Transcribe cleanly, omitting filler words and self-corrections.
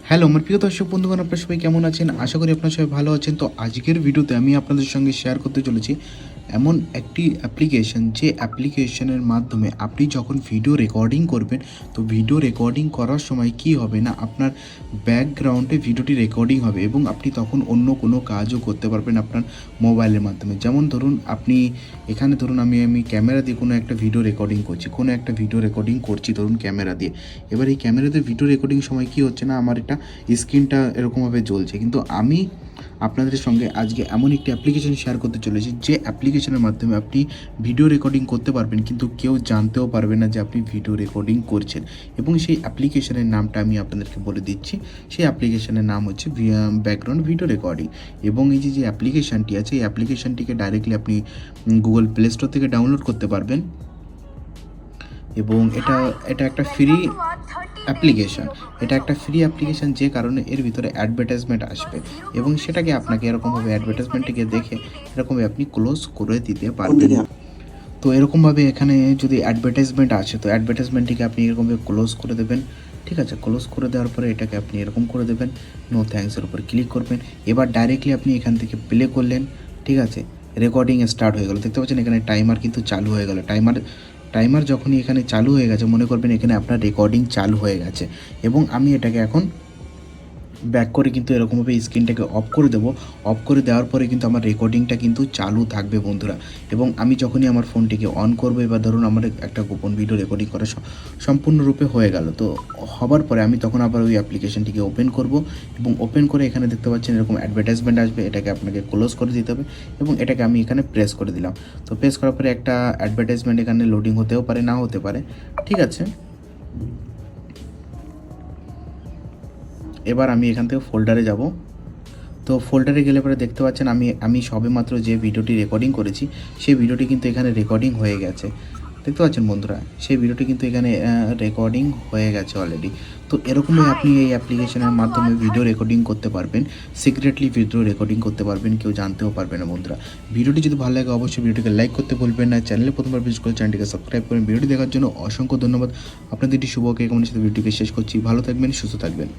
Hello আমার প্রিয় দর্শক বন্ধুগণ, আপনারা সবাই কেমন আছেন? আশা করি আপনারা সবাই ভালো আছেন। তো আজকের ভিডিওতে আমি আপনাদের সঙ্গে শেয়ার করতে চলেছি এমন একটি অ্যাপ্লিকেশন, যে অ্যাপ্লিকেশনের মাধ্যমে আপনি যখন ভিডিও রেকর্ডিং করবেন, তো ভিডিও রেকর্ডিং করার সময় কি হবে না, আপনার ব্যাকগ্রাউন্ডে ভিডিওটি রেকর্ডিং হবে এবং আপনি তখন অন্য কোনো কাজও করতে পারবেন আপনার মোবাইলের মাধ্যমে। যেমন ধরুন আপনি এখানে ধরুন আমি ক্যামেরা দিয়ে কোনো একটা ভিডিও রেকর্ডিং করছি ধরুন ক্যামেরা দিয়ে। এবার এই ক্যামেরাতে ভিডিও রেকর্ডিং সময় কি হচ্ছে না, আমার এটা স্ক্রিনটা এরকমভাবে জ্বলছে, কিন্তু আমি আপনাদের সঙ্গে আজকে এমন একটি অ্যাপ্লিকেশন শেয়ার করতে চলেছি, যে অ্যাপ্লিকেশনের মাধ্যমে আপনি ভিডিও রেকর্ডিং করতে পারবেন, কিন্তু কেউ জানতেও পারবে না যে আপনি ভিডিও রেকর্ডিং করছেন। এবং সেই অ্যাপ্লিকেশনের নামটা আমি আপনাদেরকে বলে দিচ্ছি। সেই অ্যাপ্লিকেশনের নাম হচ্ছে ব্যাকগ্রাউন্ড ভিডিও রেকর্ডিং। এবং এই যে অ্যাপ্লিকেশানটি আছে, এই অ্যাপ্লিকেশানটিকে ডাইরেক্টলি আপনি গুগল প্লে স্টোর থেকে ডাউনলোড করতে পারবেন। এবং এটা একটা ফ্রি অ্যাপ্লিকেশান, যে কারণে এর ভিতরে অ্যাডভার্টাইজমেন্ট আসবে এবং সেটাকে আপনাকে এরকমভাবে অ্যাডভার্টাইজমেন্টটিকে দেখে এরকমভাবে আপনি ক্লোজ করে দিতে পারবেন। তো এরকমভাবে এখানে যদি অ্যাডভার্টাইজমেন্ট আসে, তো অ্যাডভার্টাইজমেন্টটিকে আপনি এরকমভাবে ক্লোজ করে দেবেন। ঠিক আছে, ক্লোজ করে দেওয়ার পরে এটাকে আপনি এরকম করে দেবেন, নো থ্যাঙ্কসের উপর ক্লিক করবেন। এবার ডাইরেক্টলি আপনি এখান থেকে প্লে করলেন। ঠিক আছে, রেকর্ডিং স্টার্ট হয়ে গেল। দেখতে পাচ্ছেন এখানে টাইমার কিন্তু চালু হয়ে গেল। টাইমার যখনই এখানে চালু হয়ে গেছে, মনে করবেন এখানে আপনার রেকর্ডিং চালু হয়ে গেছে। এবং আমি এটাকে এখন ব্যাক করে কিন্তু এরকমভাবে স্ক্রিনটাকে অফ করে দেবো। অফ করে দেওয়ার পরে কিন্তু আমার রেকর্ডিংটা কিন্তু চালু থাকবে বন্ধুরা। এবং আমি যখনই আমার ফোনটিকে অন করবো, এবার ধরুন আমার একটা গোপন ভিডিও রেকর্ডিং করা সম্পূর্ণরূপে হয়ে গেল। তো হবার পরে আমি তখন আবার ওই অ্যাপ্লিকেশনটিকে ওপেন করব এবং ওপেন করে এখানে দেখতে পাচ্ছেন এরকম অ্যাডভার্টাইজমেন্ট আসবে। এটাকে আপনাকে ক্লোজ করে দিতে হবে এবং এটাকে আমি এখানে প্রেস করে দিলাম। তো প্রেস করার পরে একটা অ্যাডভার্টাইজমেন্ট এখানে লোডিং হতেও পারে, নাও হতে পারে। ঠিক আছে, এবার আমি এখান থেকে ফোল্ডারে যাব। তো ফোল্ডারে গেলে পরে দেখতে পাচ্ছেন আমি সবেমাত্র যে ভিডিওটি রেকর্ডিং করেছি, সেই ভিডিওটি কিন্তু এখানে রেকর্ডিং হয়ে গেছে। দেখতে পাচ্ছেন বন্ধুরা, সেই ভিডিওটি কিন্তু এখানে রেকর্ডিং হয়ে গেছে অলরেডি। তো এরকমই আপনি এই অ্যাপ্লিকেশনের মাধ্যমে ভিডিও রেকর্ডিং করতে পারবেন, সিক্রেটলি ভিডিও রেকর্ডিং করতে পারবেন, কেউ জানতেও পারবে না বন্ধুরা। ভিডিওটি যদি ভালো লাগে অবশ্যই ভিডিওটিকে লাইক করতে ভুলবেন না। চ্যানেলে প্রথমবার ভিজিট করে চ্যানেলটিকে সাবস্ক্রাইব করেন। ভিডিওটি দেখার জন্য অসংখ্য ধন্যবাদ। আপনাদের এটি শুভ কামনার সাথে ভিডিওটিকে শেষ করছি। ভালো থাকবেন, সুস্থ থাকবেন।